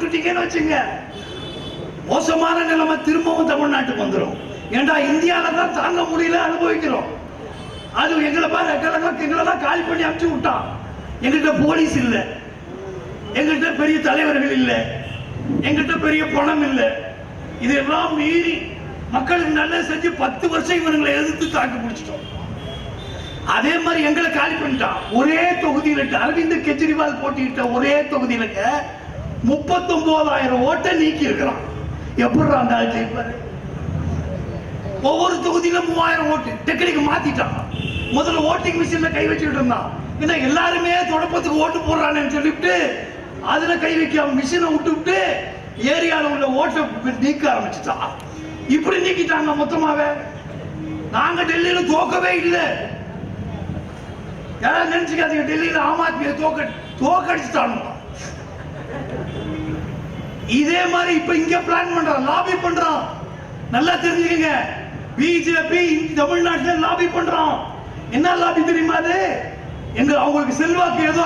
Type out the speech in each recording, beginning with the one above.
விட்டுட்டீங்கன்னு வச்சுங்க, மோசமான நிலைமை திரும்பவும் தமிழ்நாட்டுக்கு வந்துடும். ஏண்டா இந்தியாவில தான் தாங்க முடியல, அனுபவிக்கிறோம். அது எங்களை பாரு, எங்களெல்லாம் காலி பண்ணி அனுப்பிச்சு விட்டான். எங்கள்கிட்ட போலீஸ் இல்லை, எங்கள்கிட்ட பெரிய தலைவர்கள் இல்லை, எங்கள்கிட்ட பெரிய பணம் இல்லை. இதெல்லாம் மீறி மக்களுக்கு நல்லது செஞ்சு 10 வருஷம் இவங்களை எதிர்த்து தாக்கு பிடிச்சிட்டோம். அதே மாதிரி எங்களை காலி பண்ணிட்டான். ஒரே தொகுதியில் அரவிந்த் கெஜ்ரிவால் போட்டியிட்ட ஒரே தொகுதியில 39,000 ஓட்டை நீக்கி இருக்கிறான். எப்படி அந்த ஆள் ஜெயிப்பாரு? ஒவ்வொரு தொகுதியில 3000 ஓட்டு டெக்னிக் மாத்திட்டான். முதல்ல ஓட்டிங் மிஷின்ல கை வச்சுக்கிட்டு இருந்தான். ஏன்னா எல்லாருமே தொடப்பத்துக்கு ஓட்டு போடுறான்னு சொல்லிவிட்டு அதுல கை வைக்காம மிஷினை விட்டு ஏரியாவில் உள்ள ஓட்டை நீக்க ஆரம்பிச்சுட்டான். இப்படி நீக்கிட்டாங்க மொத்தமாவே. நாங்க டெல்லியில தோக்கவே இல்லை. யாராவது நினைச்சுக்காதீங்க, டெல்லியில ஆம் ஆத்மியை தோக்கடிச்சுட்டாங்க. இதே மாதிரி இப்ப இங்க பிளான் பண்றான், லாபி பண்றான். நல்லா தெரிஞ்சுக்கங்க, பிஜேபி தமிழ்நாட்டில் லாபி பண்றான். என்ன லாபி தெரியுமா? அது எங்க அவங்களுக்கு செல்வாக்கு ஏதோ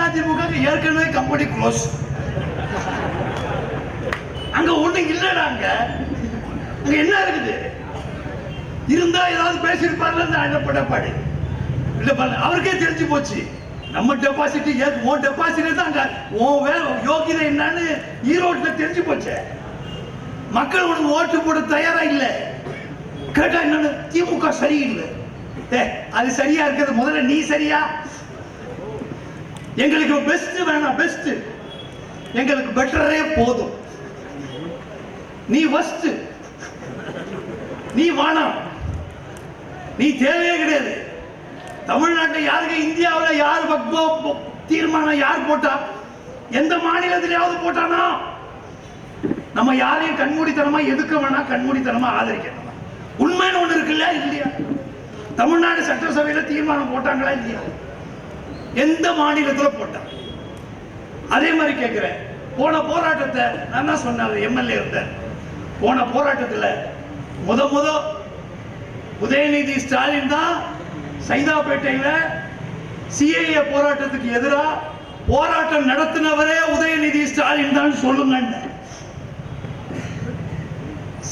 அதிமுக ஏற்கனவே கம்பெனி க்ளோஸ், அங்க ஒண்ணு இல்லடா. அங்க என்ன இருக்குது? இருந்தா ஏதாவது பேசியிருப்பார்ல இந்த அழப்படப்பாடு இல்ல. அவருக்கே தெரிஞ்சு போச்சு நம்ம டெபாசிட் உன் டெபாசிட் தான், உன் யோகிதை என்னன்னு ஈரோட்ல தெரிஞ்சு போச்சு. மக்கள் உனக்கு ஓட்டு போட தயாரா இல்லை. கேட்டா என்னன்னு, திமுக சரியில்லை. அது சரியா இருக்கிறது, முதல்ல நீ சரியா? எங்களுக்கு பெஸ்ட் வேணாம், பெஸ்ட் எங்களுக்கு பெட்டரே போதும். நீ ஃபர்ஸ்ட், நீ வானம், நீ தேவையே கிடையாது. தமிழ்நாட்டில் யாருக்கு, இந்தியாவில் யார் வக்ஃப் தீர்மானம் யார் போட்டா? எந்த மாநிலத்திலேயாவது போட்டானா? நம்ம யாரையும் கண்மூடித்தனமா எதுக்க வேணாம், கண்மூடித்தனமா ஆதரிக்கணும். உண்மைன்னு ஒண்ணு இருக்குல்ல, இல்லையா? தமிழ்நாடு சட்டசபையில தீர்மானம் போட்டாங்களா இல்லையா? எந்த மாநிலத்தில் போட்டாங்க? அதே மாதிரி கேட்கிறேன். போன போராட்டத்தை நான் தான் சொன்னேன், எம்எல்ஏ இருந்தேன். போன போராட்டத்தில் முத உதயநிதி ஸ்டாலின் தான் சைதாப்பேட்டையில சிஏஏ போராட்டத்துக்கு எதிராக போராட்டம் நடத்தினவரே உதயநிதி ஸ்டாலின் தான் சொல்லுங்க.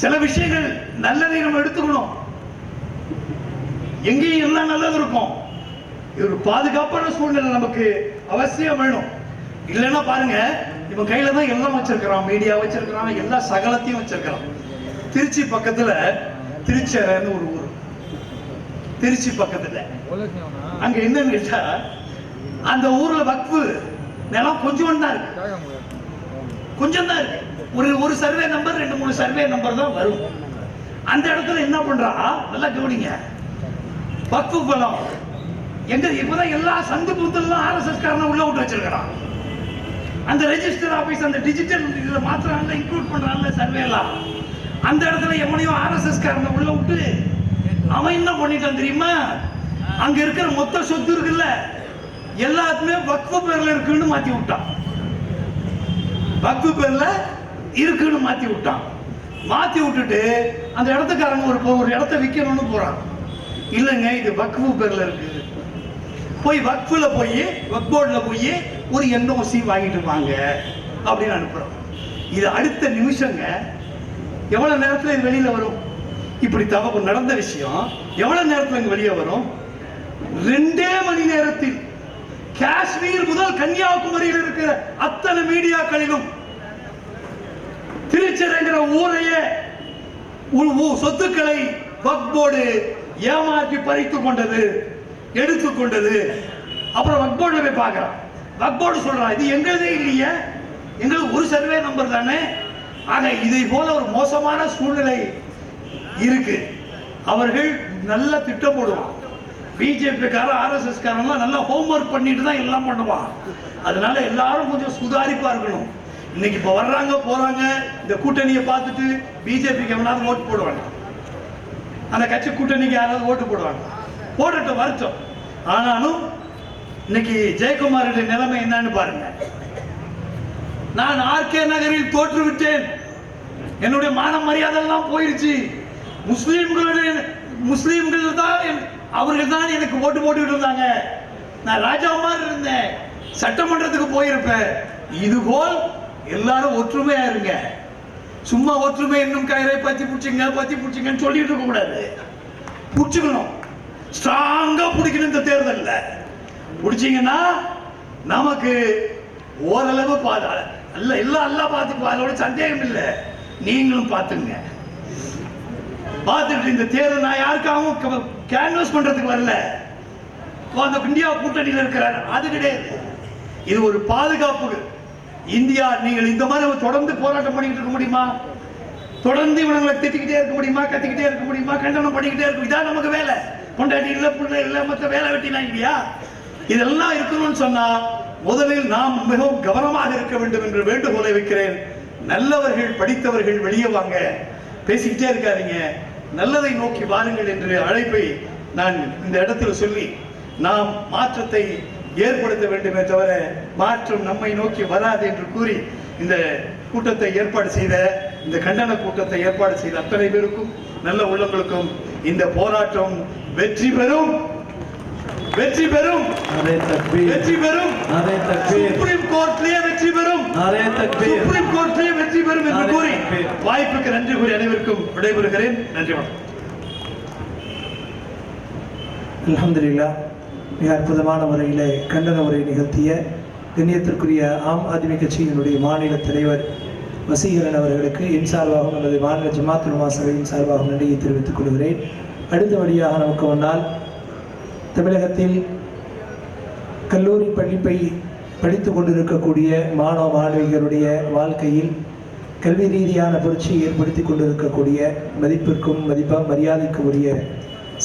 சில விஷயங்கள் நல்லதை நம்ம எடுத்துக்கணும். எங்கேயும் எல்லாம் நல்லது இருக்கும். ஒரு பாதுகாப்பான சூழ்நிலை நமக்கு அவசியம் வேணும். இல்லைன்னா பாருங்க, இவன் கையில தான் எல்லாம் வச்சிருக்கிறான், மீடியா வச்சிருக்கிறான், எல்லா சகலத்தையும் வச்சிருக்கிறான். திருச்சி பக்கத்துல திருச்சேரன்னு ஒரு ஊர், திருச்சி பக்கத்துல. அங்க என்னன்னு கேட்டா, அந்த ஊர்ல வக்ஃப் நிலம் கொஞ்சம் தான் இருக்கு, கொஞ்சம் தான் இருக்கு. ஒரு சர்வே நம்பர் 2-3 சர்வே நம்பர் தான் வரும். அந்த இடத்துல என்ன பண்றான், நல்லா கவனிங்க, வக்ஃப் பலம் எங்க இப்பதான் எல்லா சந்து பூத்தெல்லாம் ஆர்எஸ்எஸ் காரனை உள்ள விட்டு வச்சிருக்கிறான். அந்த ரெஜிஸ்டர் ஆபீஸ் அந்த டிஜிட்டல் இதுல மாத்திரம் இன்க்ளூட் பண்றான்ல சர்வே எல்லாம். அந்த இடத்துல எவனையும் ஆர்எஸ்எஸ் காரனை உள்ள விட்டு அவன் என்ன பண்ணிட்டான் தெரியுமா? அங்க இருக்கிற மொத்த சொத்து இருக்குல்ல எல்லாத்துமே வக்ஃப் பேர்ல இருக்குன்னு மாத்தி விட்டான். வக்ஃப் பேர்ல இருக்குன்னு மாத்தி விட்டான். மாத்தி விட்டுட்டு அந்த இடத்துக்காரங்க ஒரு இடத்தை விற்கணும்னு போறான். இல்லைங்க, இது வக்ஃப் பேர்ல இருக்கு. போய் வக்ஃப்ல போய் வக்ஃப் போர்டுல போய் ஒரு என்ஓசி வாங்கிட்டு வாங்க அப்படின்னு அனுப்புறோம். இது அடுத்த நிமிஷங்க எவ்வளவு நேரத்தில் இது வெளியில வரும்? இப்படி தவறு நடந்த விஷயம் எவ்வளவு நேரத்தில் இங்க வெளியே வரும்? 2 மணி நேரத்தில் காஷ்மீர் முதல் கன்னியாகுமரியில் இருக்கிற அத்தனை மீடியாக்களிலும் திருச்சிங்கிற ஊரையே சொத்துக்களை வக்ஃப் போர்டு ஏமாற்றி பறித்துக் கொண்டது, எடுத்துக்கொண்டது. அப்புறம் வக்ஃப் போர்டு போய் பார்க்கிறான். வக்ஃப் போர்டு சொல்றான், இது எங்களதே இல்லையே, எங்களுக்கு ஒரு சர்வே நம்பர் தானே. ஆக இதை போல ஒரு மோசமான சூழ்நிலை இருக்கு. அவர்கள் நல்ல திட்டம் போடுவான். பிஜேபி காரன் ஆர்எஸ்எஸ் காரன்லாம் நல்லா ஹோம்ஒர்க் பண்ணிட்டு தான் எல்லாம் பண்ணுவான். அதனால எல்லாரும் கொஞ்சம் சுதாரிப்பா இருக்கணும். இன்னைக்கு இப்ப வர்றாங்க போறாங்க, இந்த கூட்டணியை பார்த்துட்டு பிஜேபிக்கு எவனாவது ஓட்டு போடுவாங்க, அந்த கட்சி கூட்டணிக்கு யாராவது ஓட்டு போடுவாங்க, போடட்டும் வருத்தம். ஆனாலும் இன்னைக்கு ஜெயக்குமாருடைய நிலைமை என்னன்னு பாருங்க. நான் ஆர்கே நகரில் தோற்றுவிட்டேன், என்னுடைய மான மரியாதை எல்லாம் போயிடுச்சு, முஸ்லீம்கள் தான் அவர்கள் தான் எனக்கு ஓட்டு போட்டுக்கிட்டு இருந்தாங்க, நான் ராஜா மாதிரி இருந்தேன், சட்டமன்றத்துக்கு போயிருப்பேன். இதுபோல் எல்லாரும் ஒற்றுமையா இருங்க. சும்மா ஒற்றுமை என்னும் கயிறை பத்தி பிடிச்சிங்கன்னு சொல்லிட்டு இருக்க கூடாது. பிடிச்சுக்கணும், ஸ்ட்ராங்கா பிடிக்கணும். இந்த தேர்தல்ல பிடிச்சீங்கன்னா நமக்கு ஓரளவு எல்லாம் பார்த்துக்குவோம். அதோட சந்தேகம் இல்லை. நீங்களும் பார்த்துங்க. பார்த்துட்டு இந்த தேர்தல் நான் யாருக்காகவும் கேன்வாஸ் பண்றதுக்கு வரல. அந்த இந்தியா கூட்டணியில் இருக்கிறார், அது கிடையாது. இது ஒரு பாதுகாப்பு. இந்தியா, நீங்கள் இந்த மாதிரி தொடர்ந்து போராட்டம் பண்ணிக்கிட்டு இருக்க முடியுமா? தொடர்ந்து இவங்களை திட்டிக்கிட்டே இருக்க முடியுமா? கத்திக்கிட்டே இருக்க முடியுமா? கண்டனம் பண்ணிக்கிட்டே இருக்கும். இதான் நமக்கு வேலை. கொண்டாடி இல்லை, பிள்ளை இல்லை, மற்ற வேலை வெட்டினா இல்லையா? இதெல்லாம் இருக்கணும்னு சொன்னா முதலில் நாம் மிகவும் கவனமாக இருக்க வேண்டும் என்று வேண்டுகோளை வைக்கிறேன். நல்லவர்கள், படித்தவர்கள் வெளியே வாங்க, பேசிக்கிட்டே இருக்காதீங்க, நல்லதை நோக்கி வாருங்கள் என்று அழைப்பை நான் இந்த இடத்துல சொல்லி நாம் மாற்றத்தை ஏற்படுத்த வேண்டுமே தவிர மாற்றம் நம்மை நோக்கி வராது என்று கூறி இந்த கூட்டத்தை ஏற்பாடு செய்த, இந்த கண்டன கூட்டத்தை ஏற்பாடு செய்த அத்தனை பேருக்கும், நல்ல உள்ளங்களுக்கும் இந்த போராட்டம் வெற்றி பெறும், வெற்றி பெறும், வெற்றி பெறும். சுப்ரீம் கோர்ட்லயே வெற்றி பெறும், சுப்ரீம் கோர்ட்லயே வெற்றி பெறும் என்று கூறி வாய்ப்புக்கு நன்றி கூறி அனைவருக்கும் விடைபெறுகிறேன். நன்றி, வணக்கம். அல்ஹம்துலில்லாஹ். மிக அற்புதமான முறையில் கண்டன உரை நிகழ்த்திய கண்ணியத்திற்குரிய ஆம் ஆத்மி கட்சியினுடைய மாநில தலைவர் வசீகரன் அவர்களுக்கு என் சார்பாகவும் அல்லது மாநில ஜமாத் உலமா சபையின் சார்பாகவும் நன்றியை தெரிவித்துக் கொள்கிறேன். அடுத்தபடியாக நமக்கு முன்னால் தமிழகத்தில் கல்லூரி படிப்பை படித்து கொண்டிருக்கக்கூடிய மாணவ மாணவிகளுடைய வாழ்க்கையில் கல்வி ரீதியான புரட்சியை ஏற்படுத்தி கொண்டிருக்கக்கூடிய மதிப்பிற்கும் மரியாதைக்கும் உரிய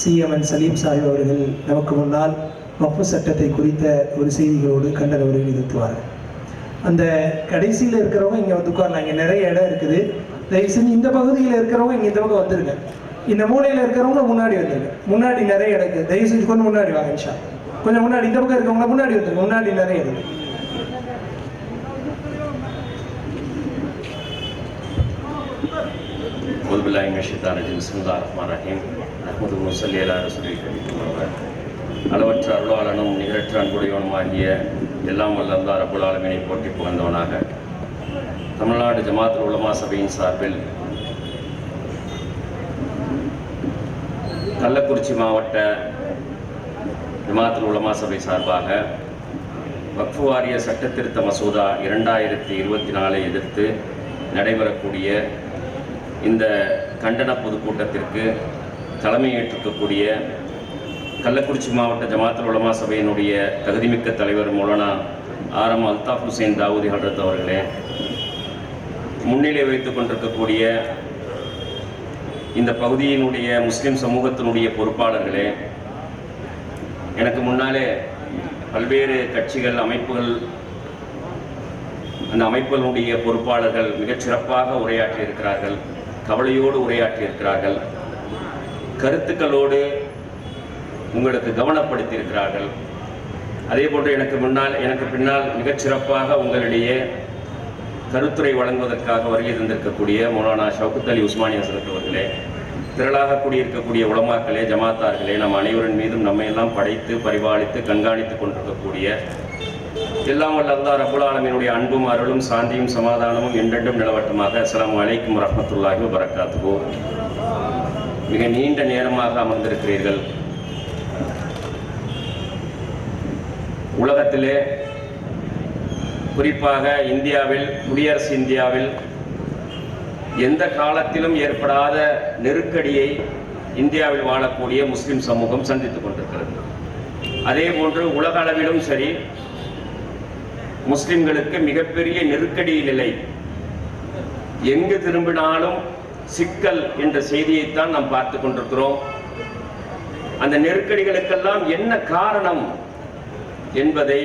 சிஎம்என் சலீம் சாஹிப் அவர்கள் நமக்கு முன்னால் வக்ஃப் சட்டத்தை குறித்த ஒரு செய்திகளோடு கண்டன உரை நிகழ்த்துவார்கள். அந்த கடைசியில் இருக்கிறவங்க இங்கே வந்து உட்காரலாம். இங்கே நிறைய இடம் இருக்குது. தயவு செஞ்சு இந்த பகுதியில் இருக்கிறவங்க இங்கே இந்த பக்கம் வந்துருங்க. இந்த மூலையில் இருக்கிறவங்க முன்னாடி வந்துருங்க. முன்னாடி நிறைய இடம் இருக்குது. தயவு செஞ்சு கொஞ்சம் முன்னாடி வாங்க. இன்ஷா கொஞ்சம் முன்னாடி, இந்த பக்கம் இருக்கவங்க முன்னாடி வந்துருங்க. முன்னாடி நிறைய இடம். அளவற்ற அருளாளனும் நிகரற்ற அன்புடையவனுமாகிய எல்லாம் வல்ல அல்லாஹ் ரப்புல் ஆலமீனை போற்றி புகழ்ந்தவனாக தமிழ்நாடு ஜமாத் உலமா சபையின் சார்பில் கள்ளக்குறிச்சி மாவட்ட ஜமாத் உலமா சபை சார்பாக வக்ஃப் வாரிய சட்ட திருத்த மசோதா 2024 எதிர்த்து நடைபெறக்கூடிய இந்த கண்டன பொதுக்கூட்டத்திற்கு தலைமையேற்றிருக்கக்கூடிய கள்ளக்குறிச்சி மாவட்ட ஜமாத் உலமா சபையினுடைய தகுதிமிக்க தலைவர் மௌலானா ஆரம் அல்தாஃப் ஹுசைன் தாவூதி ஹல்ரத் அவர்களே, முன்னிலை வைத்துக் கொண்டிருக்கக்கூடிய இந்த பகுதியினுடைய முஸ்லிம் சமூகத்தினுடைய பொறுப்பாளர்களே, எனக்கு முன்னாலே பல்வேறு கட்சிகள், அமைப்புகள், அந்த அமைப்புகளுடைய பொறுப்பாளர்கள் மிகச் சிறப்பாக உரையாற்றியிருக்கிறார்கள், கவலையோடு உரையாற்றியிருக்கிறார்கள், கருத்துக்களோடு உங்களுக்கு கவனப்படுத்தியிருக்கிறார்கள். அதே போன்று எனக்கு பின்னால் மிகச் சிறப்பாக உங்களிடையே கருத்துரை வழங்குவதற்காக வருகை தந்திருக்கக்கூடிய மௌலானா ஷவுகத் அலி உஸ்மானி ஹசரத் அவர்களே, திரளாக கூடியிருக்கக்கூடிய உலமாக்களே, ஜமாத்தார்களே, நம் அனைவரின் மீதும் நம்மையெல்லாம் படைத்து பரிபாலித்து கண்காணித்து கொண்டிருக்கக்கூடிய எல்லாம் வல்ல அல்லாஹ் ரப்புல் ஆலமீனுடைய அன்பும் அருளும் சாந்தியும் சமாதானமும் என்றென்றும் நிலவட்டமாக. அஸ்ஸலாமு அலைக்கும் வரஹ்மத்துல்லாஹி வபரகாத்துஹு. மிக நீண்ட நேரமாக அமர்ந்திருக்கிறீர்கள். உலகத்திலே, குறிப்பாக இந்தியாவில், குடியரசு இந்தியாவில் எந்த காலத்திலும் ஏற்படாத நெருக்கடியை இந்தியாவில் வாழக்கூடிய முஸ்லிம் சமூகம் சந்தித்துக் கொண்டிருக்கிறது. அதே போன்று உலக அளவிலும் சரி, முஸ்லிம்களுக்கு மிகப்பெரிய நெருக்கடி நிலை. எங்கு திரும்பினாலும் சிக்கல் என்ற செய்தியைத்தான் நாம் பார்த்து கொண்டிருக்கிறோம். அந்த நெருக்கடிகளுக்கெல்லாம் என்ன காரணம் என்பதை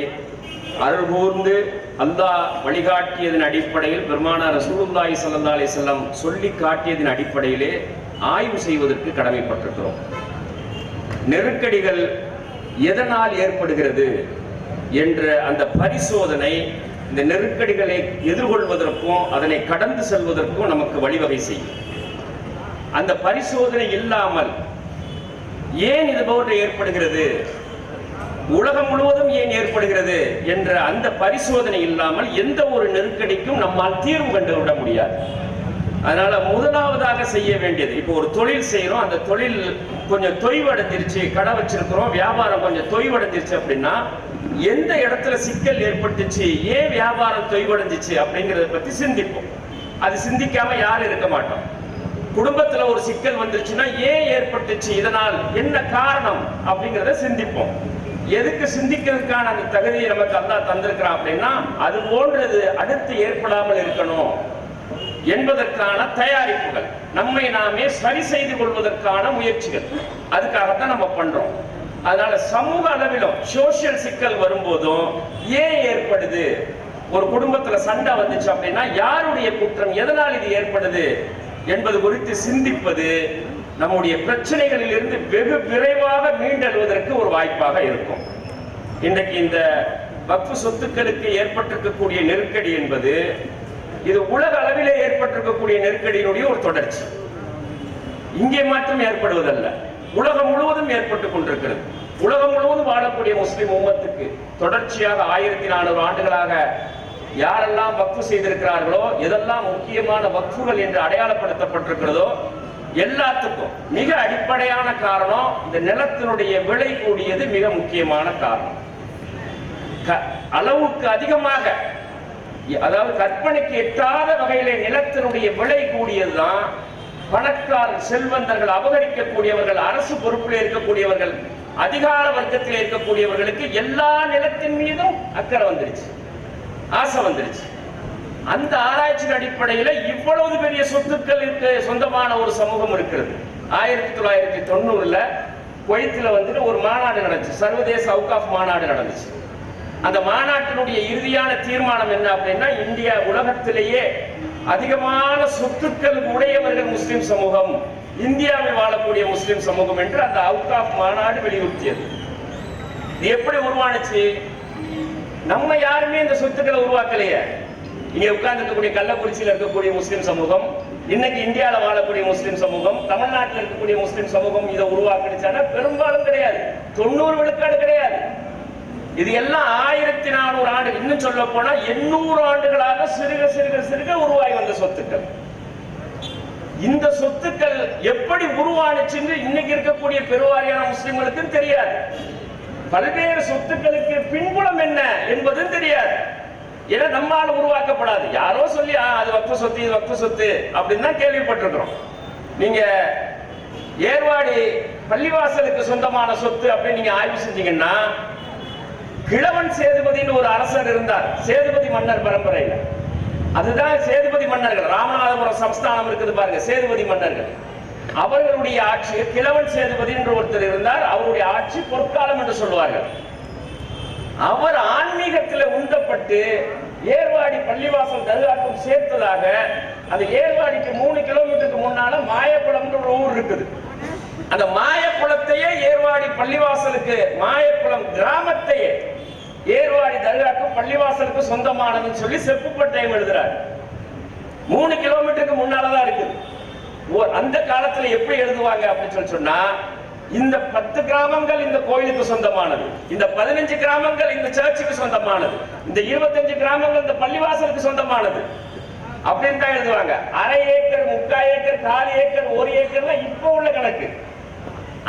அருள் கூர்ந்து அல்லாஹ் வழிகாட்டியதன் அடிப்படையில், பெருமானார் ரசூலுல்லாஹி ஸல்லல்லாஹு அலைஹி வஸல்லம் சொல்லி காட்டியதன் அடிப்படையிலே ஆய்வு செய்வதற்கு கடமைப்பட்டிருக்கிறோம். நெருக்கடிகள் எதனால் ஏற்படுகிறது என்ற அந்த பரிசோதனை இந்த நெருக்கடிகளை எதிர்கொள்வதற்கும் அதனை கடந்து செல்வதற்கும் நமக்கு வழிவகை செய்யும். அந்த பரிசோதனை இல்லாமல் ஏன் இது போன்று ஏற்படுகிறது, உலகம் முழுவதும் ஏன் ஏற்படுகிறது என்ற அந்த பரிசோதனை இல்லாமல் எந்த ஒரு நெருக்கடிக்கும் நம்மால் தீர்வு கண்டுவிட முடியாது. அதனால முதலாவதாக செய்ய வேண்டியது, இப்போ ஒரு தொழில் செய்யறோம், அந்த தொழில் கொஞ்சம் தொய்வடைஞ்சிருச்சு, கடை வச்சிருக்கிறோம், வியாபாரம் கொஞ்சம் தொய்வடைஞ்சிருச்சு அப்படின்னா எந்த இடத்துல சிக்கல் ஏற்பட்டுச்சு, ஏன் வியாபாரம் தொய்வடைஞ்சிச்சு அப்படிங்கிறத பத்தி சிந்திப்போம். அது சிந்திக்காம யாரும் இருக்க மாட்டோம். குடும்பத்துல ஒரு சிக்கல் வந்துருச்சுன்னா ஏன் ஏற்பட்டுச்சு, இதனால் என்ன காரணம் அப்படிங்கிறத சிந்திப்போம். எதுக்கு சிந்திக்கிறதுக்கான அந்த தகுதியை நமக்கு அல்லாஹ் தந்திருக்கிறான் அப்படின்னா அது போன்றது அடுத்து ஏற்படாமல் இருக்கணும் என்பதற்கான தயாரிப்புகள், நம்மை நாமே சரி செய்து கொள்வதற்கான முயற்சிகள், அதுக்காகத்தான் நம்ம பண்றோம். அதனால சமூக அளவிலும் சோசியல் சிக்கல் வரும்போதும் ஏன் ஏற்படுது, ஒரு குடும்பத்துல சண்டை வந்துச்சு அப்படின்னா யாருடைய குற்றம், எதனால் இது ஏற்படுது என்பது குறித்து சிந்திப்பது நம்முடைய பிரச்சனைகளில் இருந்து வெகு விரைவாக மீண்டெழுவதற்கு ஒரு வாய்ப்பாக இருக்கும். இன்றைக்கு இந்த வக்ஃப் சொத்துக்களுக்கு ஏற்பட்டிருக்கக்கூடிய நெருக்கடி என்பது இது உலக அளவிலே ஏற்பட்டிருக்கக்கூடிய நெருக்கடியினுடைய ஒரு தொடர்ச்சி. இங்கே மாற்றம் ஏற்படுவதல்ல, உலகம் முழுவதும் ஏற்பட்டுக் கொண்டிருக்கிறது. உலகம் முழுவதும் வாழக்கூடிய முஸ்லிம் உம்மத்துக்கு தொடர்ச்சியாக 1400 ஆண்டுகளாக யாரெல்லாம் வக்ஃப் செய்திருக்கிறார்களோ, எதெல்லாம் முக்கியமான வக்ஃபுகள் என்று அடையாளப்படுத்தப்பட்டிருக்கிறதோ எல்லாத்துக்கும் மிக அடிப்படையான காரணம் இந்த நிலத்தினுடைய விலை கூடியது மிக முக்கியமான காரணம். அளவுக்கு அதிகமாக, அதாவது கற்பனைக்கு எட்டாத வகையிலே நிலத்தினுடைய விலை கூடியதுதான் பணக்காரர், செல்வந்தர்கள், அபகரிக்கக்கூடியவர்கள், அரசு பொறுப்பில் இருக்கக்கூடியவர்கள், அதிகார வர்க்கத்தில் இருக்கக்கூடியவர்களுக்கு எல்லா நிலத்தின் மீதும் அக்கறை வந்துருச்சு, ஆசை வந்துருச்சு. அந்த ஆராய்ச்சியின் அடிப்படையில் இவ்வளவு பெரிய சொத்துக்களுக்கு சொந்தமான ஒரு சமூகம் இருக்கிறது. 1990 குவைத்தில் வந்துட்டு ஒரு மாநாடு நடந்துச்சு, சர்வதேச அவுகாஃப் மாநாடு நடந்துச்சு. அந்த மாநாட்டினுடைய இறுதியான தீர்மானம் என்ன அப்படின்னா, இந்தியா உலகத்திலேயே அதிகமான சொத்துக்கள் உடையவர்கள் முஸ்லிம் சமூகம், இந்தியாவில் வாழக்கூடிய முஸ்லிம் சமூகம் என்று அந்த அவுகாஃப் மாநாடு வலியுறுத்தியது. இது எப்படி உருவானுச்சு? நம்ம யாருமே இந்த சொத்துக்களை உருவாக்கலையே. இங்க உட்கார்ந்து இருக்கக்கூடிய கள்ளக்குறிச்சியில் இருக்கக்கூடிய முஸ்லிம் சமூகம், இன்னைக்கு இந்தியாவில் வாழக்கூடிய முஸ்லிம் சமூகம், தமிழ்நாட்டில் இருக்கக்கூடிய முஸ்லிம் சமூகம் இதை உருவாக்கிடுச்சானா பெரும்பாலும் கிடையாது, 90 விழுக்காடு கிடையாது. இது எல்லாம் 1400 ஆண்டு, இன்னும் சொல்ல போனா 800 ஆண்டுகளாக சிறுக சிறுக சிறுக உருவாகி வந்த சொத்துக்கள். இந்த சொத்துக்கள் எப்படி உருவானுச்சுன்னு இன்னைக்கு இருக்கக்கூடிய பெருவாரியான முஸ்லிம்களுக்கு தெரியாது. பல்வேறு சொத்துக்களுக்கு பின்புலம் என்ன என்பதும் தெரியாது. ஏன்னா நம்மால உருவாக்கப்படாது, யாரோ சொல்லி அது வக்ஃப் சொத்து, இது வக்ஃப் சொத்து அப்படின்னு தான் கேள்விப்பட்டிருக்கிறோம். நீங்க ஏர்வாடி பள்ளிவாசலுக்கு சொந்தமான சொத்து அப்படின்னு நீங்க ஆய்வு செஞ்சீங்கன்னா, கிழவன் சேதுபதினு ஒரு அரசர் இருந்தார், சேதுபதி மன்னர் பரம்பரையில. அதுதான் சேதுபதி மன்னர்கள், ராமநாதபுரம் சம்ஸ்தானம் இருக்குது பாருங்க, சேதுபதி மன்னர்கள், அவர்களுடைய ஆட்சி, கிழவன் சேதுபதி என்று ஒருத்தர் இருந்தார், அவருடைய ஆட்சி பொற்காலம் என்று சொல்வார்கள். அவர் ஆன்மீகத்தில் உந்தப்பட்டு ஏர்வாடி பள்ளிவாசல் தர்காக்கும் சேர்த்ததாக, அந்த ஏர்வாடிக்கு 3 கிலோமீட்டருக்கு முன்னால மாயக்குளம் ஒரு ஊர் இருக்குது. அந்த மாயக்குளத்தையே ஏர்வாடி பள்ளிவாசலுக்கு, மாயக்குளம் கிராமத்தையே ஏர்வாடி தர்காக்கும் பள்ளிவாசலுக்கு சொந்தமானதுன்னு சொல்லி செப்புப்பட்டயம் எழுதுறாரு. 3 கிலோமீட்டருக்கு முன்னாலதான் இருக்குது. அந்த காலத்துல எப்படி எழுதுவாங்க அப்படின்னு சொல்லி சொன்னா, இந்த 10 கிராமங்கள் இந்த கோயிலுக்கு சொந்தமானது, இந்த 15 கிராமங்கள் இந்த சர்ச்சுக்கு சொந்தமானது, இந்த 25 கிராமங்கள் இந்த பள்ளிவாசலுக்கு சொந்தமானது அப்படின்னு தான் எழுதுவாங்க. அரை ஏக்கர், 3/4 ஏக்கர், 1/4 ஏக்கர், 1 ஏக்கர்னா இப்ப உள்ள கணக்கு.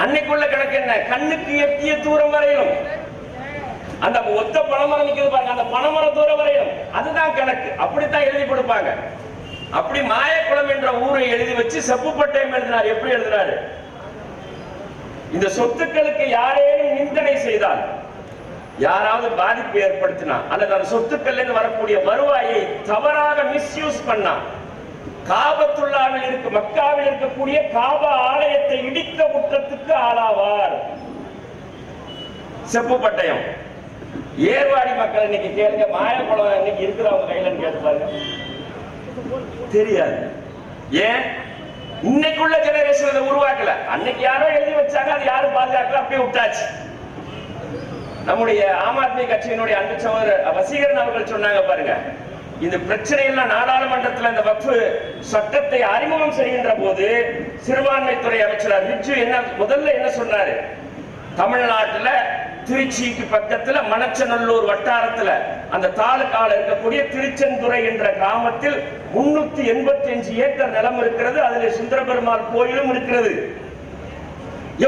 அன்னைக்குள்ள கணக்கு என்ன? கண்ணுக்கு எட்டிய தூரம் வரையிலும், அந்த ஒத்த பனைமரம் நிற்கிறது பாருங்க, அந்த பனைமர தூரம் வரையிலும், அதுதான் கணக்கு. அப்படித்தான் எழுதி கொடுப்பாங்க. அப்படி மாயக்குளம் என்ற ஊரை எழுதி வச்சு செப்புப்பட்டயம் எழுதினார். எப்படி எழுதினாரு? இந்த சொத்துக்களுக்கு யாரேனும் நிந்தனை செய்தால், யாராவது பாதிப்பு ஏற்படுத்தினா, அல்லது அந்த சொத்துக்கள் இருந்து வரக்கூடிய வருவாயை தவறாக மிஸ்யூஸ் பண்ணா, காபத்துல்லாவில் இருக்கு, மக்காவில் இருக்கக்கூடிய காபா ஆலயத்தை இடித்த குற்றத்துக்கு ஆளாவார். செப்பு பட்டயம். ஏர்வாடி மக்கள் இன்னைக்கு கேளுங்க, மாயக்குளம் இன்னைக்கு இருக்குது அவங்க கையில கேட்டு பாருங்க, தெரியாது. ஏன்? இன்னைக்குள்ள ஜெனரேஷன் அதை உருவாக்கல. அன்னைக்கு யாரோ எழுதி வச்சாங்க, அது யாரும் பாதுகாக்கல, அப்படியே விட்டாச்சு. நம்முடைய ஆம் ஆத்மி கட்சியினுடைய அன்பு சகோதரர் வசீகரன் அவர்கள் சொன்னாங்க பாருங்க, இந்த பிரச்சனை எல்லாம் நாடாளுமன்றத்தில் இந்த வக்ஃப் சட்டத்தை அறிமுகம் செய்கின்ற போது சிறுபான்மைத்துறை அமைச்சர் ரிஜு என்ன முதல்ல என்ன சொன்னாரு? தமிழ்நாட்டில் திருச்சிக்கு பக்கத்துல மணச்சநல்லூர் வட்டாரத்துல அந்த தாலுகால இருக்கக்கூடிய திருச்செந்துறை என்ற கிராமத்தில் 385 ஏக்கர் நிலம் இருக்கிறது. அதில் சுந்தர பெருமாள் கோயிலும் இருக்கிறது.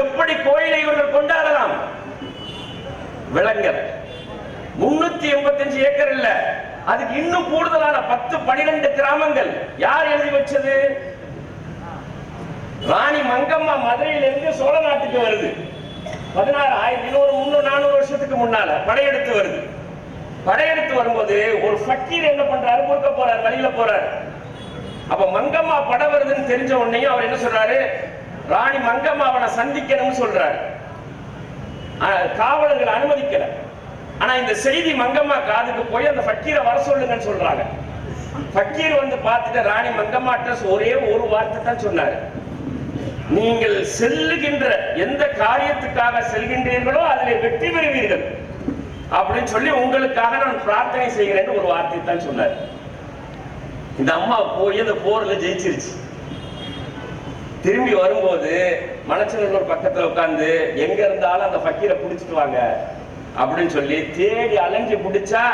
எப்படி கோயிலை இவர்கள் கொண்டாடலாம்? விளங்கல. 385 ஏக்கர் இல்ல, அதுக்கு இன்னும் கூடுதலான 10-12 கிராமங்கள். யார் எழுதி வச்சது? ராணி மங்கம்மா மதுரையிலிருந்து சோழ நாட்டுக்கு வருது. 16,400 வருஷத்துக்கு முன்னால படையெடுத்து வருது. படையெடுத்து வரும்போது ஒரு ஃபக்கீர் என்ன பண்றாரு? குறுக்க போறார், வழியில போறாரு. அப்ப மங்கம்மா படை வருதுன்னு தெரிஞ்ச உடனே அவர் என்ன சொல்றாரு? ராணி மங்கம்மா அவனை சந்திக்கணும்னு சொல்றாரு. காவலர்கள் அனுமதிக்கல. ஆனா இந்த செய்தி மங்கம்மா காதுக்கு போய் அந்த ஃபக்கீரை வர சொல்லுங்கன்னு சொல்றாங்க. ஃபக்கீர் வந்து பார்த்துட்டு ராணி மங்கம்மாட்ட ஒரே ஒரு வார்த்தை தான் சொன்னாரு. நீங்கள் செல்லுகின்ற எந்த காரியத்துக்காக செல்கின்றீர்களோ அதில் வெற்றி பெறுவீர்கள் அப்படின்னு சொல்லி உங்களுக்காக நான் பிரார்த்தனை செய்கிறேன்னு ஒரு வார்த்தை தான் சொன்னார். இந்த அம்மா போய் அந்த போர்ல ஜெயிச்சிருச்சு. திரும்பி வரும்போது மணச்சநல்லூர் பக்கத்துல உட்கார்ந்து எங்க இருந்தாலும் அந்த ஃபக்கீரை பிடிச்சிட்டு வாங்க அப்படின்னு சொல்லி தேடி அலைஞ்சு பிடிச்சா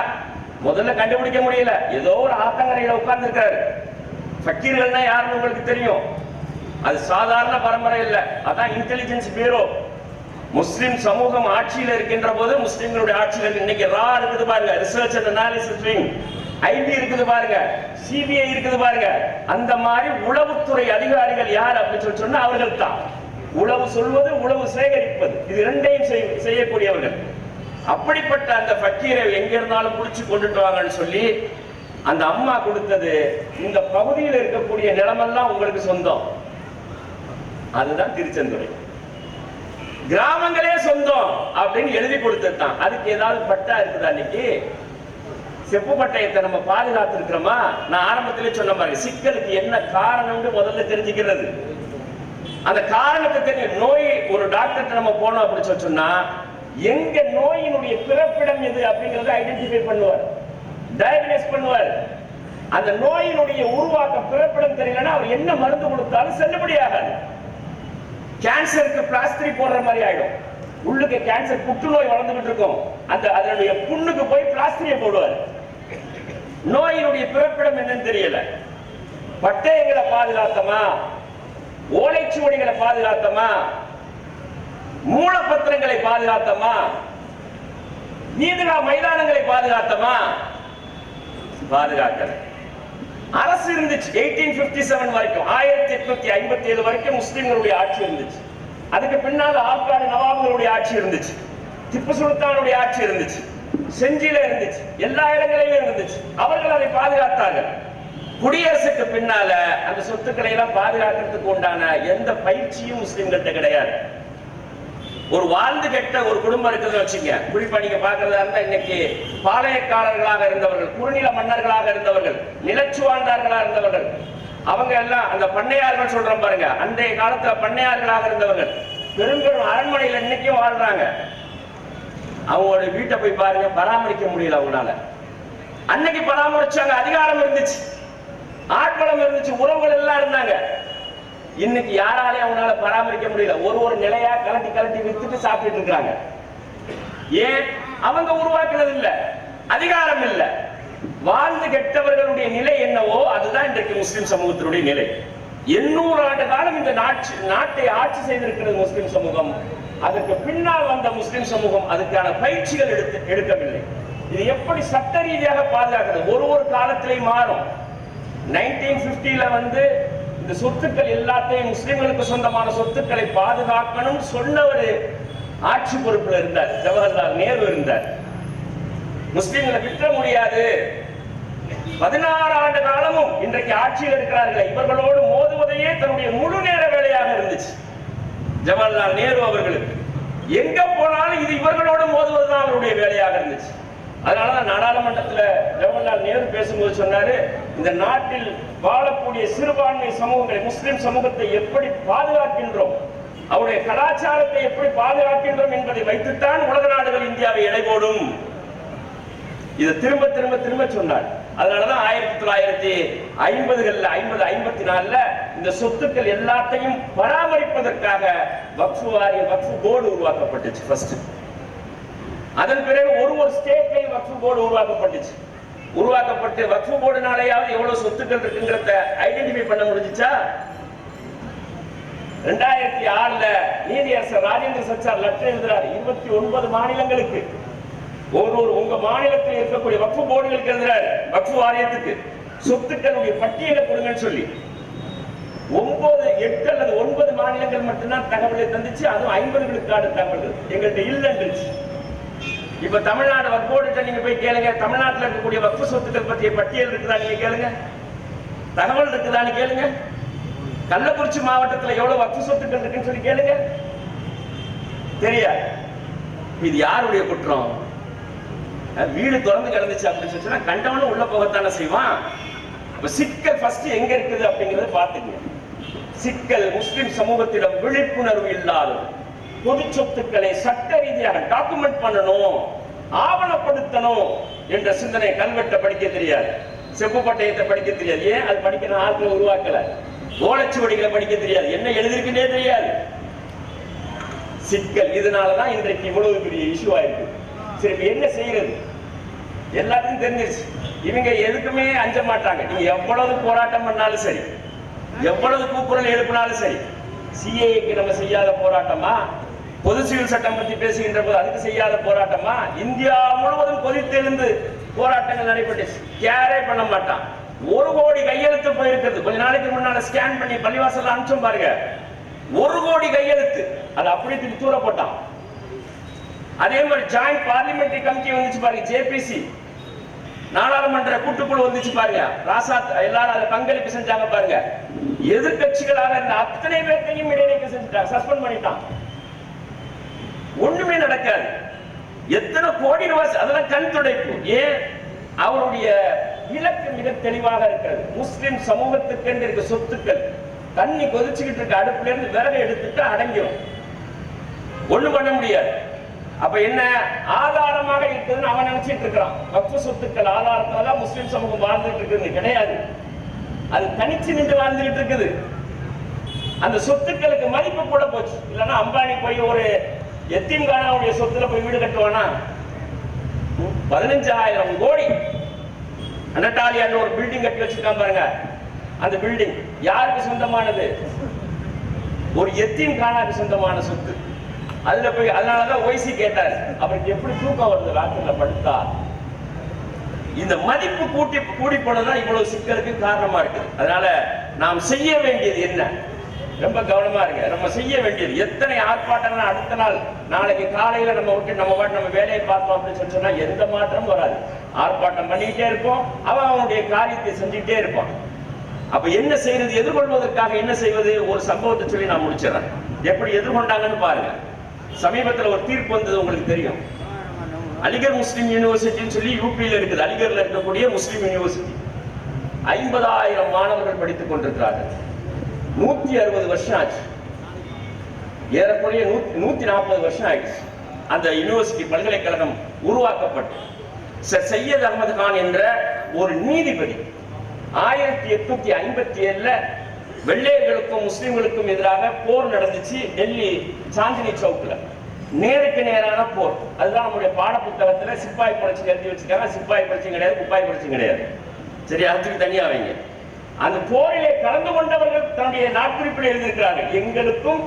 முதல்ல கண்டுபிடிக்க முடியல. ஏதோ ஒரு ஆத்தங்கரையில உட்கார்ந்து இருக்காரு. ஃபக்கீர்கள்னா யாருன்னு உங்களுக்கு தெரியும். அது சாதாரண பரம்பரை இல்ல. அதான் இன்டெலிஜென்ஸ் பியூரோ. முஸ்லிம் சமூகம் ஆட்சியில் இருக்கின்ற போது, முஸ்லிம்களுடைய ஆட்சியில் இன்னைக்கு ரா இருக்குது பாருங்க, research and analysis wing, IP இருக்குது பாருங்க, சிபிஐ இருக்குது பாருங்க. அந்த மாதிரி உளவுத்துறை அதிகாரிகள் யார் அப்படின்னு சொன்னா அவர்கள் தான். உளவு சொல்வது, உளவு சேகரிப்பது, இது இரண்டையும் செய்யக்கூடியவர்கள். அப்படிப்பட்ட அந்த ஃபக்கீரை எங்க இருந்தாலும் பிடிச்சு கொண்டுட்டு வாங்கன்னு சொல்லி அந்த அம்மா கொடுத்தது. இந்த பகுதியில் இருக்கக்கூடிய நிலமெல்லாம் உங்களுக்கு சொந்தம். அதுதான் திருச்செந்துறை. கிராமங்களே சொந்தம் அப்படின்னு எழுதி கொடுத்துட்டான். அதுக்கு ஏதாவது பட்டா இருக்குதா? இன்னைக்கு செப்பு பட்டயத்தை நம்ம பாதுகாத்து இருக்கிறோமா? நான் ஆரம்பத்திலே சொன்ன மாதிரி சிக்கலுக்கு என்ன காரணம்னு முதல்ல தெரிஞ்சுக்கிறது. அந்த காரணத்தை தெரியும். நோய் ஒரு டாக்டர் நம்ம போனோம் அப்படின்னு சொன்னா எங்க நோயினுடைய பிறப்பிடம் எது அப்படிங்கறத ஐடென்டிஃபை பண்ணுவார், டயக்னோஸ் பண்ணுவார். அந்த நோயினுடைய உருவாக்க பிறப்பிடம் தெரியலன்னா அவர் என்ன மருந்து கொடுத்தாலும் செல்லுபடியாகாது. கேன்சருக்கு பிளாஸ்டரி போடுற மாதிரி ஆயிடும். உள்ளுக்கு கேன்சர் புற்றுநோய் வளர்ந்துகிட்டு இருக்கும். அதனுடைய புண்ணுக்கு போய் பிளாஸ்டரியை போடுவார். நோயினுடைய பிறப்பிடம் என்னன்னு தெரியல. பட்டயங்களை பாதுகாத்தமா, ஓலைச்சுவடிகளை பாதுகாத்தமா, மூலப்பத்திரங்களை பாதுகாத்தமா, ஈத்கா மைதானங்களை பாதுகாத்தமா? பாதுகாக்கல. அரசு இருந்துச்சு 1857 வரைக்கும், 1857 வரைக்கும் முஸ்லிம்களுடைய ஆட்சி இருந்துச்சு. அதுக்கு பின்னால் ஆப்கான் நவாபுகளுடைய ஆட்சி இருந்துச்சு, திப்பு சுல்தானுடைய ஆட்சி இருந்துச்சு, செஞ்சில இருந்துச்சு, எல்லா இடங்களிலும் இருந்துச்சு. அவர்கள் அதை பாதுகாத்தார்கள். குடியரசுக்கு பின்னால அந்த சொத்துக்களை எல்லாம் பாதுகாக்கிறதுக்கு உண்டான எந்த பயிற்சியும் முஸ்லிம்கிட்ட கிடையாது. ஒரு வாழ்ந்து கெட்ட ஒரு குடும்பம் இருக்குது வச்சுங்க. குறிப்பா நீங்க பாக்குறதா இருந்தா இன்னைக்கு பாளையக்காரர்களாக இருந்தவர்கள், குறுநில மன்னர்களாக இருந்தவர்கள், நிலச்சுவாண்டார்களாக இருந்தவர்கள், அவங்க எல்லாம் அந்த பண்ணையார்கள் சொல்றோம் பாருங்க, அன்றைய காலத்துல பண்ணையார்களாக இருந்தவர்கள் பெரும்பெரும் அரண்மனையில் இன்னைக்கும் வாழ்றாங்க. அவங்களோட வீட்டை போய் பாருங்க, பராமரிக்க முடியல அவங்களால. அன்னைக்கு பராமரிச்சாங்க, அதிகாரம் இருந்துச்சு, ஆட்பலம் இருந்துச்சு, உறவுகள் எல்லாம் இருந்தாங்க. இன்னைக்கு யாராலையும் அவங்களால பராமரிக்க முடியல. ஒரு நிலையா கலட்டி வித்துட்டு சாப்பிட்டு இருக்காங்க. ஏன்? அவங்க உருவாக்குனது இல்ல, அதிகாரம் இல்ல. வாழ்ந்து கெட்டவர்களுடைய நிலை என்னவோ அதுதான் இன்றைக்கு முஸ்லிம் சமூகத்தினுடைய நிலை. 800 ஆண்டு காலம் இந்த நாட்டை ஆட்சி செய்திருக்கிறது முஸ்லிம் சமூகம். அதற்கு பின்னால் வந்த முஸ்லிம் சமூகம் அதுக்கான பயிற்சிகள் எடுக்கவில்லை. இது எப்படி சட்ட ரீதியாக பாதுகாக்கிறது? ஒரு காலத்திலேயும் மாறும். 1950 இந்த சொத்துக்கள் எல்லாத்தையும் முஸ்லிம்களுக்கு சொந்தமான சொத்துக்களை பாதுகாக்கணும் சொன்ன ஒரு ஆட்சி பொறுப்புல இருந்தார். ஜவஹர்லால் நேரு இருந்தார். முஸ்லிம்களை விற்ற முடியாது. 16 ஆண்டு காலமும் இன்றைக்கு ஆட்சியில் இருக்கிறார்கள், இவர்களோடு மோதுவதையே தன்னுடைய முழு நேர வேலையாக இருந்துச்சு ஜவஹர்லால் நேரு அவர்களுக்கு. எங்க போனாலும் இது இவர்களோடு மோதுவதுதான் அவருடைய வேலையாக இருந்துச்சு. அதனாலதான் நாடாளுமன்றத்தில் ஜவஹர்லால் நேரு பேசும்போது சொன்னாரு, இந்த நாட்டில் வாழக்கூடிய சிறுபான்மை சமூகங்களை, முஸ்லிம் சமூகத்தை எப்படி பாதுகாக்கின்றோம், அவருடைய கலாச்சாரத்தை எப்படி பாதுகாக்கின்றோம் என்பதை வைத்துத்தான் உலக நாடுகள் இந்தியாவை எடை போடும். இதை திரும்ப திரும்ப திரும்ப சொன்னார். அதனாலதான் 1950களில் 54ல இந்த சொத்துக்கள் எல்லாத்தையும் பராமரிப்பதற்காக வக்ஃப் வாரியம், வக்ஃப் போர்டு உருவாக்கப்பட்டுச்சு. ஃபர்ஸ்ட் அதன் பிறகு ஒரு ஸ்டேட்லையும் வக்ஃப் போர்டு உருவாக்கப்பட்டு வக்ஃப் போர்டுனாலேயாவது எவ்வளவு சொத்துக்கள் இருக்குங்கிறத ஐடென்டிஃபை பண்ண முடிஞ்சுச்சா? 2006 நீதியரசர் ராஜேந்திர சச்சார் லெட்டர் எழுதுறாரு 29 மாநிலங்களுக்கு, உங்க மாநிலத்தில் இருக்கக்கூடிய வக்ஃப் போர்டுகளுக்கு எழுதுறாரு, வக்ஃப் வாரியத்துக்கு சொத்துக்களுடைய பட்டியலை கொடுங்கன்னு சொல்லி. 8 அல்லது 9 மாநிலங்கள் மட்டும்தான் தகவலை தந்துச்சு. அதுவும் 50 விழுக்காடு தகவல்கள் எங்கள்கிட்ட இல்லைன்றுச்சு. இப்ப தமிழ்நாடு வக்ஃப் போர்டு நீங்க போய் கேளுங்க, தமிழ்நாட்டில் இருக்கக்கூடிய வக்ஃப் சொத்துக்கள் பற்றிய பட்டியல் இருக்குதா நீங்க கேளுங்க, தகவல் இருக்குதான்னு கேளுங்க. கள்ளக்குறிச்சி மாவட்டத்தில் எவ்வளவு வக்ஃப் சொத்துக்கள் இருக்குன்னு சொல்லி கேளுங்க, தெரியாது. இது யாருடைய குற்றம்? வீடு திறந்து கிடந்துச்சு அப்படின்னு சொன்னா கண்டவனும் உள்ள போகத்தானே செய்வான். சிக்கல் ஃபர்ஸ்ட் எங்க இருக்குது அப்படிங்கறத பாத்துக்கங்க. சிக்கல் முஸ்லிம் சமூகத்திடம் விழிப்புணர்வு இல்லாதது. பொது சொத்துக்களை சட்ட ரீதியாக டாக்குமெண்ட் பண்ணணும், ஆவணப்படுத்தணும் என்ற சிந்தனை. கல்வெட்டை படிக்க தெரியாது, செப்பு பட்டயத்தை படிக்க தெரியாது. ஏன் அது படிக்கிற ஆட்களை உருவாக்கல. ஓலைச்சுவடிகளை படிக்க தெரியாது, என்ன எழுதிருக்குன்னே தெரியாது. சிக்கல். இதனாலதான் இன்றைக்கு இவ்வளவு பெரிய இஷ்யூ ஆயிருக்கு. சரி, என்ன செய்யறது? எல்லாத்தையும் தெரிஞ்சிருச்சு. இவங்க எதுக்குமே அஞ்ச மாட்டாங்க. நீங்க எவ்வளவு போராட்டம் பண்ணாலும் சரி, எவ்வளவு கூக்குரல் எழுப்பினாலும் சரி, சிஏஏக்கு நம்ம செய்யாத போராட்டமா? பொது சிவில் சட்டம் பற்றி பேசுகின்ற போது அதுக்கு செய்யாத போராட்டமா? இந்தியா முழுவதும் கொதித்தெழுந்து போராட்டங்கள் நடைபெற்றுச்சு. கேரே பண்ண மாட்டான். 1 கோடி கையெழுத்து போயிருக்கிறது. கொஞ்ச நாளைக்கு முன்னால ஸ்கேன் பண்ணி பள்ளிவாசல் அனுப்பிச்சோம் பாருங்க. 1 கோடி கையெழுத்து. அது அப்படியே திருப்பி தூர போட்டான். அதே மாதிரி ஜாயிண்ட் பார்லிமெண்டரி கமிட்டி வந்துச்சு பாருங்க, ஜேபிசி நாடாளுமன்ற கூட்டுக்குழு வந்துச்சு பாருங்க, ராசாத் எல்லாரும் அதை பங்களிப்பு செஞ்சாங்க பாருங்க. எதிர்கட்சிகளாக இருந்த அத்தனை பேர்த்தையும் இடைநீக்கம் செஞ்சுட்டாங்க, சஸ்பெண்ட் பண்ணிட்டான். ஒண்ணுமே நடக்காது. எத்தனை கோடி ரூபாய், அதெல்லாம் கண் துடைப்பு. ஏன்? அவருடைய இலக்கு மிக தெளிவாக இருக்கிறது. முஸ்லிம் சமூகத்துக்கு இருக்க சொத்துக்கள் தண்ணி கொதிச்சுக்கிட்டு இருக்க அடுப்புல இருந்து விறகு எடுத்துட்டு அடங்கிடும், ஒண்ணும் பண்ண முடியாது. அப்ப என்ன ஆதாரமாக இருக்குதுன்னு அவன் நினைச்சிட்டு இருக்கிறான். வக்ஃப் சொத்துக்கள் ஆதாரத்தால முஸ்லிம் சமூகம் வாழ்ந்துட்டு இருக்குது கிடையாது. அது தனிச்சு நின்று வாழ்ந்துட்டு இருக்குது. அந்த சொத்துக்களுக்கு மதிப்பு கூட போச்சு. இல்லைன்னா அம்பானி போய் ஒரு எத்தீம்கானாவுடைய சொத்துல போய் வீடு கட்டுவானா? 15,000 கோடி அனட்டாலியான்னு ஒரு பில்டிங் கட்டி வச்சிருக்கான் பாருங்க. அந்த பில்டிங் யாருக்கு சொந்தமானது? ஒரு எத்தீம்கானாவுக்கு சொந்தமான சொத்து. அதுல போய் அதனாலதான் ஒய்சி கேட்டாரு, அவருக்கு எப்படி தூக்கம் வருது ராத்திரில படுத்தா? இந்த மதிப்பு கூடி போனதான் இவ்வளவு சிக்கலுக்கு காரணமா இருக்கு. அதனால நாம் செய்ய வேண்டியது என்ன? ரொம்ப கவனமா இருங்க. நம்ம செய்ய வேண்டியது எத்தனை ஆர்ப்பாட்டங்கள் அடுத்த நாள் நாளைக்கு காலையில நம்ம விட்டு நம்ம வேலையை பார்த்தோம் அப்படின்னு சொன்னா எந்த மாற்றமும் வராது. ஆர்ப்பாட்டம் பண்ணிக்கிட்டே இருப்போம், அவனுடைய காரியத்தை செஞ்சுட்டே இருப்பான். அப்ப என்ன செய்யறது? எதிர்கொள்வதற்காக என்ன செய்வது? ஒரு சம்பவத்தை சொல்லி நான் முடிச்சிடறேன். எப்படி எதிர்கொண்டாங்கன்னு பாருங்க. சமீபத்தில் ஒரு தீர்ப்பு வந்தது, உங்களுக்கு தெரியும். அலிகர் முஸ்லிம் யூனிவர்சிட்டின்னு சொல்லி யூபியில் இருக்குது. அலிகர்ல இருக்கக்கூடிய முஸ்லிம் யூனிவர்சிட்டி 50,000 மாணவர்கள் படித்துக் கொண்டிருக்கிறார்கள். 160 வருஷம் ஆச்சு. ஏறக்குறைய 140 வருஷம் ஆயிடுச்சு அந்த யூனிவர்சிட்டி பல்கலைக்கழகம் உருவாக்கப்பட்டு. சையத் அகமது கான் என்ற ஒரு நீதிபதி 1857 வெள்ளையர்களுக்கும் முஸ்லிம்களுக்கும் எதிராக போர் நடந்துச்சு டெல்லி சாந்தினி சவுக்ல. நேருக்கு நேரான போர். அதுதான் நம்முடைய பாட புத்தகத்துல சிப்பாய் புரட்சி எழுதி வச்சிருக்காங்க. சிப்பாய் புரட்சி கிடையாது, குப்பாய் புரட்சி கிடையாது. சரி, அதுக்கு தனியா வைங்க. அந்த போரிலே கலந்து கொண்டவர்கள் தன்னுடைய நாட்குறிப்பில் எழுதியிருக்கிறார்கள், எங்களுக்கும்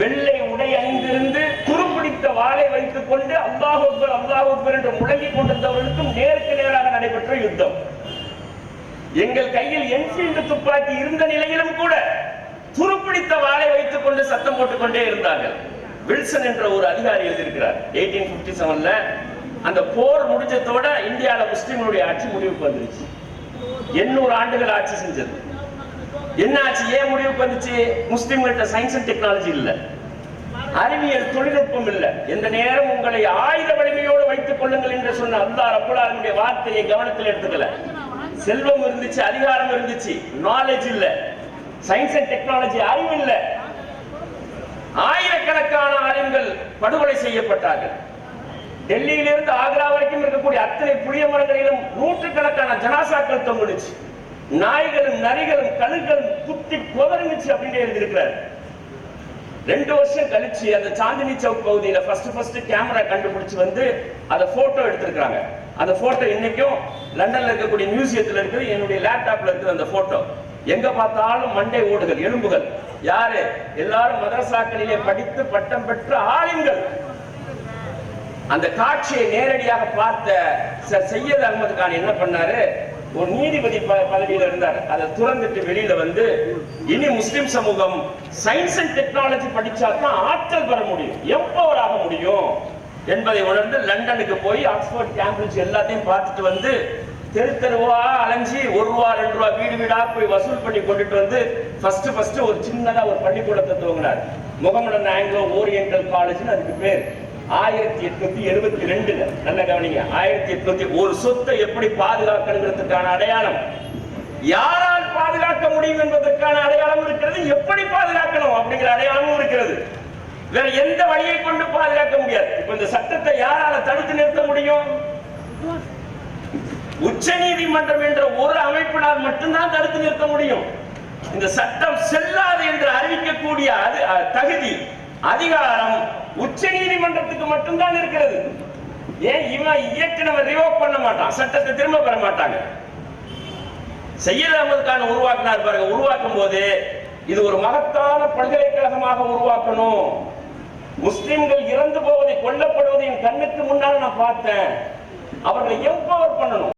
வெள்ளை உடை அணிந்திருந்து துருப்பிடித்த வாளை வைத்துக் கொண்டு அல்லாஹ் அக்பர் அல்லாஹ் அக்பர் என்று முழங்கிக் கொண்டிருந்தவர்களுக்கும் நேருக்கு நேராக நடைபெற்ற யுத்தம். எங்கள் கையில் என்ஃபீல்டு துப்பாக்கி இருந்த நிலையிலும் கூட துருப்பிடித்த வாளை வைத்துக் கொண்டு சத்தம் போட்டுக் கொண்டே இருந்தார்கள். வில்சன் என்ற ஒரு அதிகாரி எழுதியிருக்கிறார். 1857 அந்த போர் முடிஞ்சதோட இந்தியாவில முஸ்லிம்களுடைய ஆட்சி முடிவுக்கு வந்துருச்சு. 800 ஆண்டுகள் ஆட்சி செஞ்சது. என்ன ஆச்சு? ஏன் முடிவுக்கு வந்துச்சு? முஸ்லிம்கள்ட்ட சயின்ஸ் அண்ட் டெக்னாலஜி இல்ல, அறிவியல் தொழில்நுட்பம் இல்ல. எந்த நேரம் உங்களை ஆயுத வலிமையோடு வைத்துக் கொள்ளுங்கள் என்று சொன்ன அல்லாஹ் ரப்பல் ஆலமீனுடைய வார்த்தையை கவனத்தில் எடுத்துக்கல. செல்வம் இருந்துச்சு, அதிகாரம் இருந்துச்சு, நாலேஜ் இல்ல, சயின்ஸ் அண்ட் டெக்னாலஜி அறிவு இல்ல. ஆயிரக்கணக்கான ஆலிம்கள் படுகொலை செய்யப்பட்டார்கள். டெல்லியிலிருந்து ஆக்ரா வரைக்கும் இருக்கக்கூடிய அத்தனை புளிய மரங்களிலும் நூற்றுக்கணக்கான ஜனாசாக்கள் தொங்குச்சு. நாய்களும் நரிகளும் கழுகுகளும் குத்தி கொதறிச்சு அப்படின்னு எழுதியிருக்கிறார். 2 வருஷம் கழிச்சு அந்த சாந்தினி சவுக் பகுதியில ஃபர்ஸ்ட் கேமரா கண்டுபிடிச்சு வந்து அதை போட்டோ எடுத்திருக்காங்க. அந்த போட்டோ இன்னைக்கும் லண்டன்ல இருக்கக்கூடிய மியூசியத்துல இருக்குது, என்னுடைய லேப்டாப்ல இருக்குது அந்த போட்டோ. எங்க பார்த்தாலும் மண்டை ஓடுகள், எலும்புகள். யாரு? எல்லாரும் மதரசாக்களிலே படித்து பட்டம் பெற்ற ஆலிம்கள். அந்த காட்சியை நேரடியாக பார்த்த சர் சையத் அகமது கான் என்ன பண்ணாரு, ஒரு நீதிபதி பதவியில இருந்தார். அதை துறந்துட்டு வெளியில வந்து, இனி முஸ்லிம் சமூகம் சயின்ஸ் அண்ட் டெக்னாலஜி படிச்சாதான் ஆற்றல் பெற முடியும், எம்பவர் ஆக முடியும் என்பதை உணர்ந்து லண்டனுக்கு போய் ஆக்ஸ்போர்ட், கேம்பிரிட்ஜ் எல்லாத்தையும் பார்த்துட்டு வந்து தெருவா அலைஞ்சி 1 ரூபா 2 ரூபா வீடு வீடா போய் வசூல் பண்ணி கொண்டுட்டு வந்து ஃபர்ஸ்ட் ஒரு சின்னதா ஒரு பள்ளிக்கூடத்தை துவங்கினார். முகமடன் ஆங்கிலோ ஓரியண்டல் காலேஜ்னு அதுக்கு பேர். 1872 நல்ல கவனிங்க, 1800. ஒரு சொத்தை எப்படி பாதுகாக்கணுங்கிறதுக்கான அடையாளம், யாரால் பாதுகாக்க முடியும் என்பதற்கான அடையாளம் இருக்கிறது, எப்படி பாதுகாக்கணும் அப்படிங்கிற அடையாளமும் இருக்கிறது. வேற எந்த வழியை கொண்டு பாதுகாக்க முடியாது. இப்ப இந்த சட்டத்தை யாரால தடுத்து நிறுத்த முடியும்? உச்ச நீதிமன்றம் என்ற ஒரு அமைப்பினால் மட்டும்தான் தடுத்து நிறுத்த முடியும். இந்த சட்டம் செல்லாது என்று அறிவிக்கக்கூடிய தகுதி, அதிகாரம் உச்ச நீதிமன்றத்துக்கு மட்டும்தான் இருக்கிறது. ஏன் இவன் இயக்குனவன் ரிவோக் பண்ண மாட்டான், சட்டத்தை திரும்ப பெற மாட்டாங்க. சையத் அகமது கான் உருவாக்கினார் பாருங்க. உருவாக்கும் போது இது ஒரு மகத்தான பல்கலைக்கழகமாக உருவாக்கணும். முஸ்லிம்கள் இறந்து போவதை, கொல்லப்படுவதை என் கண்ணுக்கு முன்னால் நான் பார்த்தேன். அவர்களை எம்பவர் பண்ணணும்.